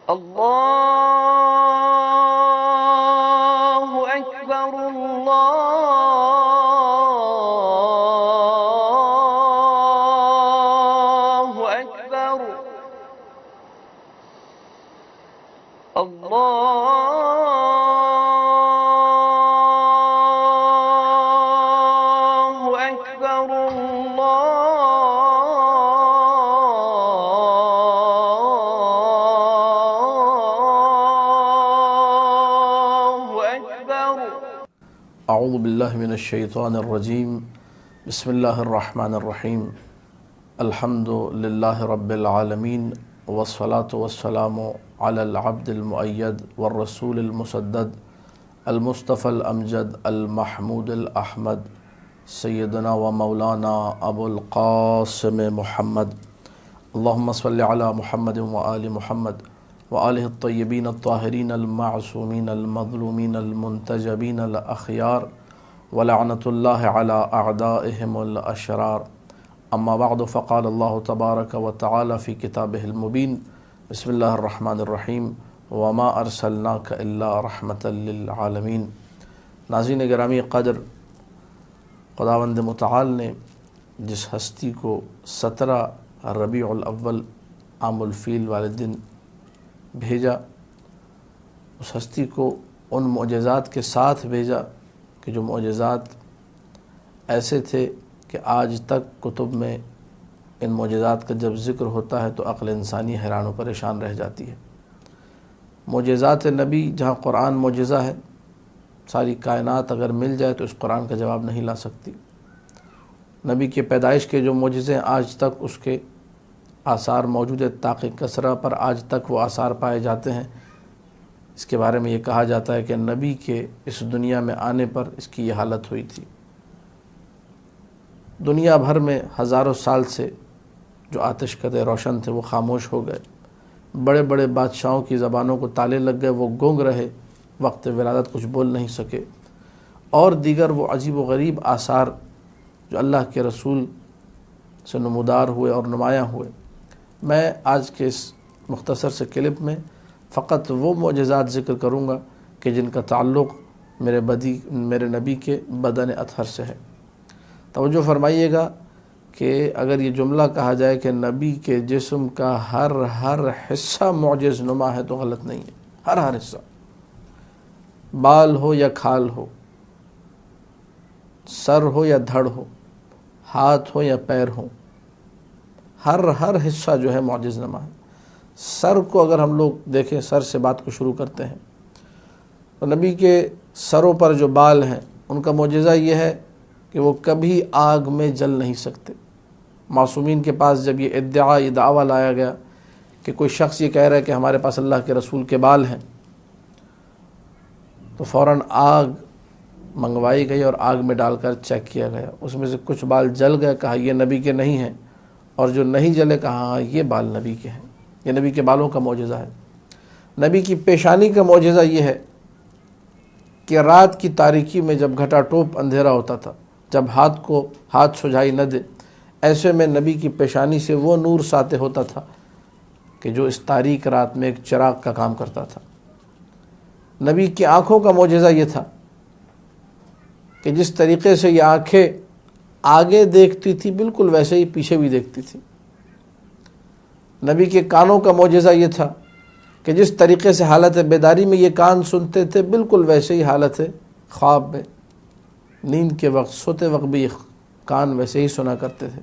اللہ اکبر اللہ اکبر اللہ اکبر اعوذ باللہ من الشیطان الرجیم بسم اللہ الرحمن الرحیم الحمد للہ رب العالمین والصلاة والسلام علی العبد المؤید والرسول المسدد المصطفى الامجد المحمود الاحمد سیدنا و مولانا ابو القاسم محمد اللہم صلی علی محمد و آل محمد وآلہ الطیبین الطاہرین المعصومین المظلومین المنتجبین الاخیار ولعنت اللہ علی اعدائہم الاشرار اما بعد فقال اللہ تبارک و تعالی فی کتابہ المبین بسم اللہ الرحمن الرحیم وما ارسلناک الا رحمتا للعالمین۔ ناظرین گرامی قدر، خداوند متعال نے جس ہستی کو 17 ربیع الاول عام الفیل والے دن بھیجا، اس ہستی کو ان معجزات کے ساتھ بھیجا کہ جو معجزات ایسے تھے کہ آج تک کتب میں ان معجزات کا جب ذکر ہوتا ہے تو عقل انسانی حیران و پریشان رہ جاتی ہے۔ معجزات نبی، جہاں قرآن معجزہ ہے، ساری کائنات اگر مل جائے تو اس قرآن کا جواب نہیں لا سکتی۔ نبی کی پیدائش کے جو معجزے آج تک اس کے آثار موجود ہے، طاق کسرا پر آج تک وہ آثار پائے جاتے ہیں۔ اس کے بارے میں یہ کہا جاتا ہے کہ نبی کے اس دنیا میں آنے پر اس کی یہ حالت ہوئی تھی۔ دنیا بھر میں ہزاروں سال سے جو آتش کدے روشن تھے وہ خاموش ہو گئے، بڑے بڑے بادشاہوں کی زبانوں کو تالے لگ گئے، وہ گونگ رہے، وقت ولادت کچھ بول نہیں سکے، اور دیگر وہ عجیب و غریب آثار جو اللہ کے رسول سے نمودار ہوئے اور نمایاں ہوئے۔ میں آج کے اس مختصر سے کلپ میں فقط وہ معجزات ذکر کروں گا کہ جن کا تعلق میرے نبی کے بدن اطہر سے ہے۔ توجہ فرمائیے گا کہ اگر یہ جملہ کہا جائے کہ نبی کے جسم کا ہر حصہ معجز نما ہے تو غلط نہیں ہے۔ ہر حصہ، بال ہو یا کھال ہو، سر ہو یا دھڑ ہو، ہاتھ ہو یا پیر ہو، ہر حصہ جو ہے معجز نما ہے۔ سر کو اگر ہم لوگ دیکھیں، سر سے بات کو شروع کرتے ہیں، تو نبی کے سروں پر جو بال ہیں ان کا معجزہ یہ ہے کہ وہ کبھی آگ میں جل نہیں سکتے۔ معصومین کے پاس جب یہ دعویٰ لایا گیا کہ کوئی شخص یہ کہہ رہا ہے کہ ہمارے پاس اللہ کے رسول کے بال ہیں، تو فوراً آگ منگوائی گئی اور آگ میں ڈال کر چیک کیا گیا۔ اس میں سے کچھ بال جل گئے، کہا یہ نبی کے نہیں ہیں، اور جو نہیں جلے کہا ہاں یہ بال نبی کے ہیں۔ یہ نبی کے بالوں کا معجزہ ہے۔ نبی کی پیشانی کا معجزہ یہ ہے کہ رات کی تاریکی میں جب گھٹا ٹوپ اندھیرا ہوتا تھا، جب ہاتھ سجھائی نہ دے، ایسے میں نبی کی پیشانی سے وہ نور ساطع ہوتا تھا کہ جو اس تاریک رات میں ایک چراغ کا کام کرتا تھا۔ نبی کی آنکھوں کا معجزہ یہ تھا کہ جس طریقے سے یہ آنکھیں آگے دیکھتی تھی بالکل ویسے ہی پیچھے بھی دیکھتی تھی۔ نبی کے کانوں کا معجزہ یہ تھا کہ جس طریقے سے حالت بیداری میں یہ کان سنتے تھے بالکل ویسے ہی حالت خواب میں، نیند کے وقت، سوتے وقت بھی کان ویسے ہی سنا کرتے تھے۔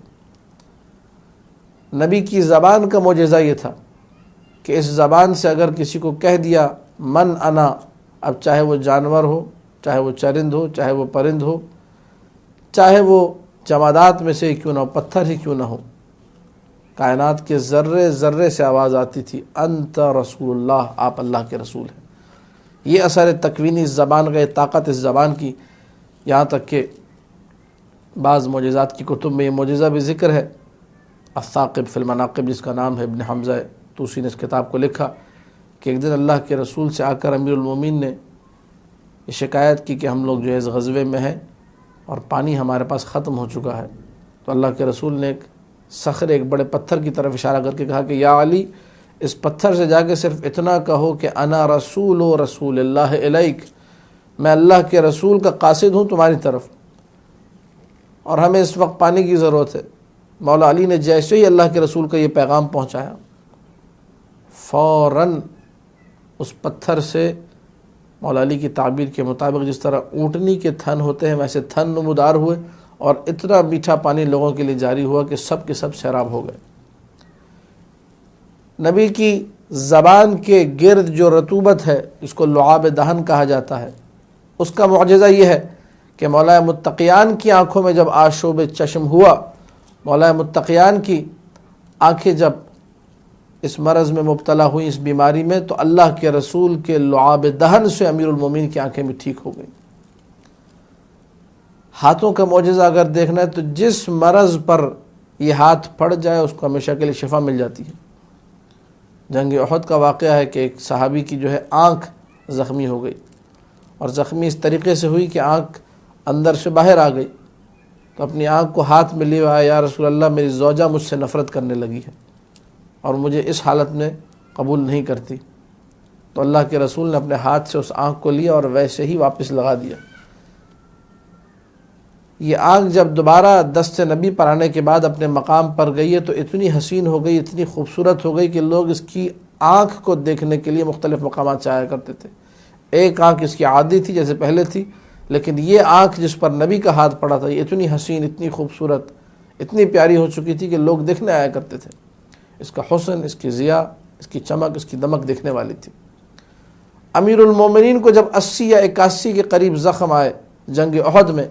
نبی کی زبان کا معجزہ یہ تھا کہ اس زبان سے اگر کسی کو کہہ دیا من انا، اب چاہے وہ جانور ہو، چاہے وہ چرند ہو، چاہے وہ پرند ہو، چاہے وہ جمادات میں سے کیوں نہ ہو، پتھر ہی کیوں نہ ہو، کائنات کے ذرے ذرے سے آواز آتی تھی انت رسول اللہ، آپ اللہ کے رسول ہیں۔ یہ اثر تکوینی اس زبان کا، یہ طاقت اس زبان کی، یہاں تک کہ بعض معجزات کی کتب میں یہ معجزہ بھی ذکر ہے۔ الثاقب فی المناقب، جس کا نام ہے ابن حمزہ توسی نے اس کتاب کو لکھا کہ ایک دن اللہ کے رسول سے آ کر امیر المومنین نے یہ شکایت کی کہ ہم لوگ جو ہے اس غزوے میں ہیں اور پانی ہمارے پاس ختم ہو چکا ہے، تو اللہ کے رسول نے ایک صخرے، ایک بڑے پتھر کی طرف اشارہ کر کے کہا کہ یا علی اس پتھر سے جا کے صرف اتنا کہو کہ انا رسول و رسول اللہ الیک، میں اللہ کے رسول کا قاصد ہوں تمہاری طرف، اور ہمیں اس وقت پانی کی ضرورت ہے۔ مولا علی نے جیسے ہی اللہ کے رسول کا یہ پیغام پہنچایا، فوراً اس پتھر سے مولا علی کی تعبیر کے مطابق جس طرح اونٹنی کے تھن ہوتے ہیں ویسے تھن نمودار ہوئے، اور اتنا میٹھا پانی لوگوں کے لیے جاری ہوا کہ سب کے سب سیراب ہو گئے۔ نبی کی زبان کے گرد جو رطوبت ہے جس کو لعاب دہن کہا جاتا ہے، اس کا معجزہ یہ ہے کہ مولا متقیان کی آنکھوں میں جب آشوب چشم ہوا، مولا متقیان کی آنکھیں جب اس مرض میں مبتلا ہوئی، اس بیماری میں، تو اللہ کے رسول کے لعاب دہن سے امیر المومنین کی آنکھیں بھی ٹھیک ہو گئیں۔ ہاتھوں کا معجزہ اگر دیکھنا ہے تو جس مرض پر یہ ہاتھ پڑ جائے اس کو ہمیشہ کے لیے شفا مل جاتی ہے۔ جنگ احد کا واقعہ ہے کہ ایک صحابی کی جو ہے آنکھ زخمی ہو گئی، اور زخمی اس طریقے سے ہوئی کہ آنکھ اندر سے باہر آ گئی، تو اپنی آنکھ کو ہاتھ میں لیے آیا، یا رسول اللہ میری زوجہ مجھ سے نفرت کرنے لگی ہے اور مجھے اس حالت میں قبول نہیں کرتی۔ تو اللہ کے رسول نے اپنے ہاتھ سے اس آنکھ کو لیا اور ویسے ہی واپس لگا دیا۔ یہ آنکھ جب دوبارہ دست نبی پر آنے کے بعد اپنے مقام پر گئی ہے تو اتنی حسین ہو گئی، اتنی خوبصورت ہو گئی کہ لوگ اس کی آنکھ کو دیکھنے کے لیے مختلف مقامات سے آیا کرتے تھے۔ ایک آنکھ اس کی عادی تھی جیسے پہلے تھی، لیکن یہ آنکھ جس پر نبی کا ہاتھ پڑا تھا یہ اتنی حسین، اتنی خوبصورت، اتنی پیاری ہو چکی تھی کہ لوگ دیکھنے آیا کرتے تھے۔ اس کا حسن، اس کی ضیاء، اس کی چمک، اس کی دمک دیکھنے والی تھی۔ امیر المومنین کو جب 80 یا 81 کے قریب زخم آئے جنگ احد میں،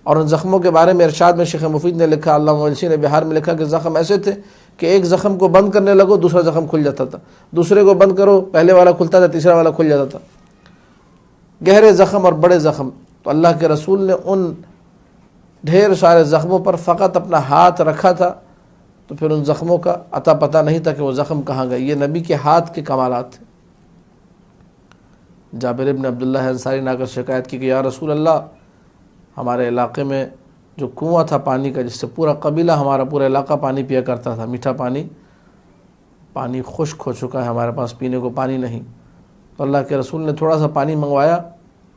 اور ان زخموں کے بارے میں ارشاد میں شیخ مفید نے لکھا، علامہ مجلسی نے بہار میں لکھا کہ زخم ایسے تھے کہ ایک زخم کو بند کرنے لگو دوسرا زخم کھل جاتا تھا، دوسرے کو بند کرو پہلے والا کھلتا تھا، تیسرا والا کھل جاتا تھا۔ گہرے زخم اور بڑے زخم۔ تو اللہ کے رسول نے ان ڈھیر سارے زخموں پر فقط اپنا ہاتھ رکھا تھا، تو پھر ان زخموں کا عطا پتہ نہیں تھا کہ وہ زخم کہاں گئے۔ یہ نبی کے ہاتھ کے کمالات تھے۔ جابر ابن عبداللہ انصاری نے آ کر شکایت کی کہ یا رسول اللہ، ہمارے علاقے میں جو کنواں تھا پانی کا، جس سے پورا قبیلہ، ہمارا پورا علاقہ پانی پیا کرتا تھا، میٹھا پانی خشک ہو چکا ہے، ہمارے پاس پینے کو پانی نہیں۔ تو اللہ کے رسول نے تھوڑا سا پانی منگوایا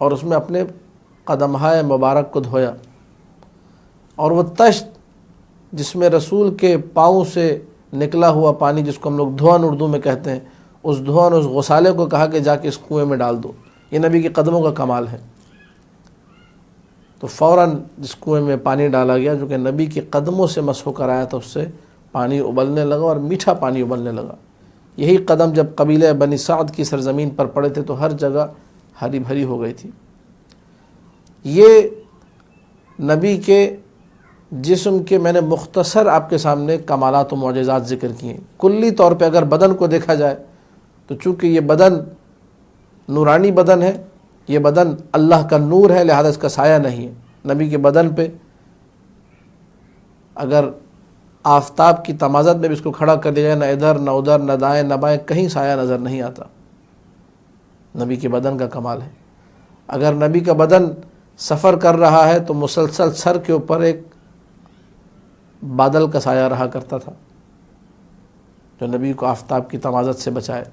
اور اس میں اپنے قدمہائے مبارک کو دھویا، اور وہ تشت جس میں رسول کے پاؤں سے نکلا ہوا پانی، جس کو ہم لوگ دھوان اردو میں کہتے ہیں، اس دھوان، اس غسالے کو کہا کہ جا کے اس کنویں میں ڈال دو۔ یہ نبی کے قدموں کا کمال ہے۔ تو فوراً جس کنویں میں پانی ڈالا گیا جو کہ نبی کے قدموں سے مسح ہو کر آیا تھا، اس سے پانی ابلنے لگا اور میٹھا پانی ابلنے لگا۔ یہی قدم جب قبیلہ بنی سعد کی سرزمین پر پڑے تھے تو ہر جگہ ہری بھری ہو گئی تھی۔ یہ نبی کے جسم کے میں نے مختصر آپ کے سامنے کمالات و معجزات ذکر کیے۔ کلی طور پہ اگر بدن کو دیکھا جائے تو چونکہ یہ بدن نورانی بدن ہے، یہ بدن اللہ کا نور ہے، لہذا اس کا سایہ نہیں ہے۔ نبی کے بدن پہ اگر آفتاب کی تمازت میں بھی اس کو کھڑا کر دیا جائے، نہ ادھر نہ ادھر، نہ دائیں نہ بائیں، کہیں سایہ نظر نہیں آتا۔ نبی کے بدن کا کمال ہے۔ اگر نبی کا بدن سفر کر رہا ہے تو مسلسل سر کے اوپر ایک بادل کا سایہ رہا کرتا تھا جو نبی کو آفتاب کی تمازت سے بچائے۔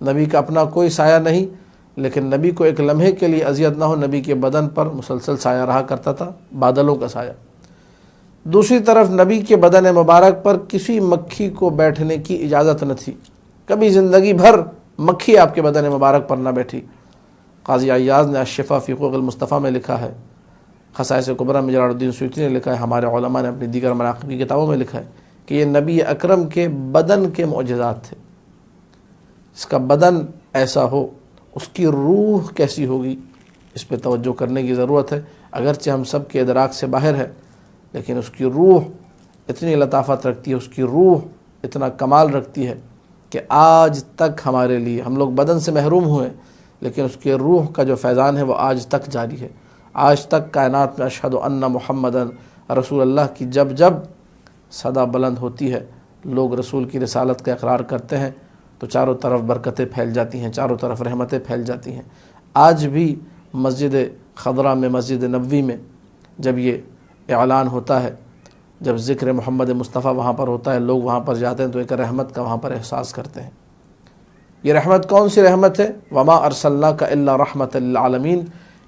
نبی کا اپنا کوئی سایہ نہیں، لیکن نبی کو ایک لمحے کے لیے اذیت نہ ہو، نبی کے بدن پر مسلسل سایہ رہا کرتا تھا، بادلوں کا سایہ۔ دوسری طرف نبی کے بدن مبارک پر کسی مکھی کو بیٹھنے کی اجازت نہ تھی، کبھی زندگی بھر مکھی آپ کے بدن مبارک پر نہ بیٹھی۔ قاضی عیاض نے الشفا فی حقوق المصطفیٰ میں لکھا ہے، خصائص کبریٰ میں جلال الدین سیوطی نے لکھا ہے، ہمارے علماء نے اپنی دیگر مناقب کی کتابوں میں لکھا ہے کہ یہ نبی اکرم کے بدن کے معجزات تھے۔ اس کا بدن ایسا ہو، اس کی روح کیسی ہوگی، اس پہ توجہ کرنے کی ضرورت ہے۔ اگرچہ ہم سب کے ادراک سے باہر ہے، لیکن اس کی روح اتنی لطافت رکھتی ہے، اس کی روح اتنا کمال رکھتی ہے کہ آج تک ہمارے لیے، ہم لوگ بدن سے محروم ہوئے لیکن اس کے روح کا جو فیضان ہے وہ آج تک جاری ہے۔ آج تک کائنات میں اشہد ان محمدن رسول اللہ کی جب جب صدا بلند ہوتی ہے، لوگ رسول کی رسالت کا اقرار کرتے ہیں تو چاروں طرف برکتیں پھیل جاتی ہیں، چاروں طرف رحمتیں پھیل جاتی ہیں۔ آج بھی مسجد خضرا میں، مسجد نبوی میں جب یہ اعلان ہوتا ہے جب ذکر محمد مصطفیٰ وہاں پر ہوتا ہے، لوگ وہاں پر جاتے ہیں تو ایک رحمت کا وہاں پر احساس کرتے ہیں۔ یہ رحمت کون سی رحمت ہے؟ وما ارسلناک الا رحمۃ للعالمین،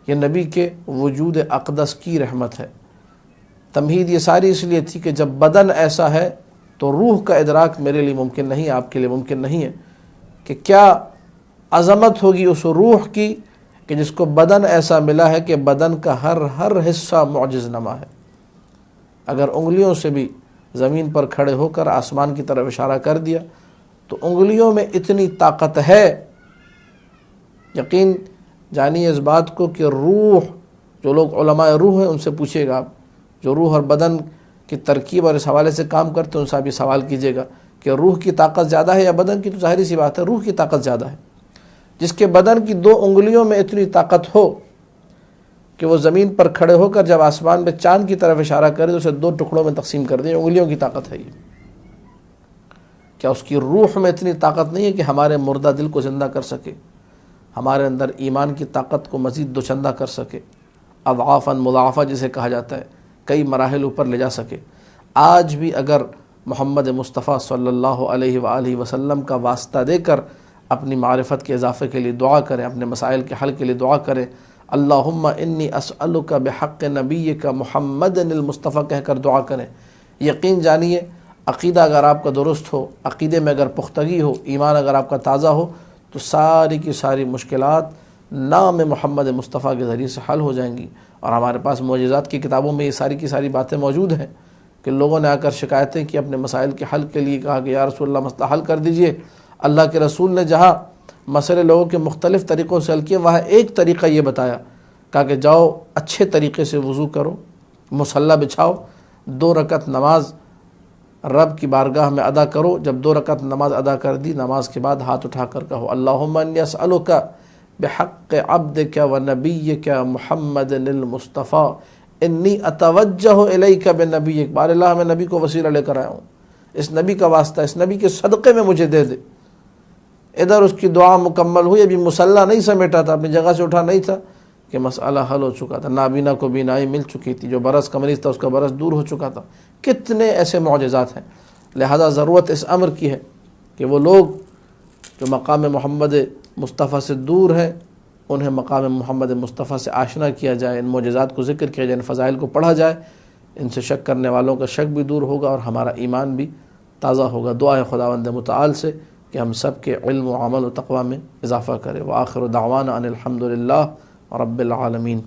یہ نبی کے وجود اقدس کی رحمت ہے۔ تمہید یہ ساری اس لیے تھی کہ جب بدن ایسا ہے تو روح کا ادراک میرے لیے ممکن نہیں، آپ کے لیے ممکن نہیں ہے کہ کیا عظمت ہوگی اس روح کی کہ جس کو بدن ایسا ملا ہے کہ بدن کا ہر حصہ معجز نما ہے۔ اگر انگلیوں سے بھی زمین پر کھڑے ہو کر آسمان کی طرف اشارہ کر دیا تو انگلیوں میں اتنی طاقت ہے، یقین جانیے اس بات کو کہ روح، جو لوگ علماء روح ہیں ان سے پوچھیے گا آپ، جو روح اور بدن کی ترکیب اور اس حوالے سے کام کرتے ہیں ان سے آپ یہ سوال کیجیے گا کہ روح کی طاقت زیادہ ہے یا بدن کی؟ تو ظاہری سی بات ہے روح کی طاقت زیادہ ہے۔ جس کے بدن کی 2 انگلیوں میں اتنی طاقت ہو کہ وہ زمین پر کھڑے ہو کر جب آسمان میں چاند کی طرف اشارہ کرے تو اسے 2 ٹکڑوں میں تقسیم کر دے، انگلیوں کی طاقت ہے یہ۔ کیا اس کی روح میں اتنی طاقت نہیں ہے کہ ہمارے مردہ دل کو زندہ کر سکے، ہمارے اندر ایمان کی طاقت کو مزید دوچندہ کر سکے، اضعافاً مضاعفہ جسے کہا جاتا ہے، کئی مراحل اوپر لے جا سکے؟ آج بھی اگر محمد مصطفیٰ صلی اللہ علیہ وآلہ وسلم کا واسطہ دے کر اپنی معرفت کے اضافے کے لیے دعا کریں، اپنے مسائل کے حل کے لیے دعا کریں، اللہم انی اسألک بحق نبیک محمد المصطفیٰ کہہ کر دعا کریں، یقین جانیے عقیدہ اگر آپ کا درست ہو، عقیدے میں اگر پختگی ہو، ایمان اگر آپ کا تازہ ہو تو ساری کی ساری مشکلات نام محمد مصطفیٰ کے ذریعے سے حل ہو جائیں گی۔ اور ہمارے پاس معجزات کی کتابوں میں یہ ساری کی ساری باتیں موجود ہیں کہ لوگوں نے آ کر شکایتیں کی، اپنے مسائل کے حل کے لیے کہا کہ یا رسول اللہ مسئلہ حل کر دیجئے۔ اللہ کے رسول نے جہاں مسئلے لوگوں کے مختلف طریقوں سے حل کیے وہاں ایک طریقہ یہ بتایا، کہا کہ جاؤ اچھے طریقے سے وضو کرو، مصلی بچھاؤ، 2 رکعت نماز رب کی بارگاہ میں ادا کرو۔ جب 2 رکعت نماز ادا کر دی، نماز کے بعد ہاتھ اٹھا کر کہو اللہم انی اسألک بحق عبدک و نبیک محمد المصطفیٰ انی اتوجہ الیک بنبیک، بار اللہ میں نبی کو وسیلہ لے کر آیا ہوں، اس نبی کا واسطہ اس نبی کے صدقے میں مجھے دے دے۔ ادھر اس کی دعا مکمل ہوئی، ابھی مصلی نہیں سمیٹا تھا، اپنی جگہ سے اٹھا نہیں تھا کہ مسئلہ حل ہو چکا تھا، نابینا کو بینائی مل چکی تھی، جو برس کا مریض تھا اس کا برس دور ہو چکا تھا۔ کتنے ایسے معجزات ہیں۔ لہذا ضرورت اس امر کی ہے کہ وہ لوگ جو مقام محمد مصطفیٰ سے دور ہیں انہیں مقام محمد مصطفیٰ سے آشنا کیا جائے، ان معجزات کو ذکر کیا جائے، ان فضائل کو پڑھا جائے، ان سے شک کرنے والوں کا شک بھی دور ہوگا اور ہمارا ایمان بھی تازہ ہوگا۔ دعا ہے خداوند متعال سے کہ ہم سب کے علم و عمل و تقوی میں اضافہ کرے۔ وآخر دعوانا ان الحمد للہ رب العالمین۔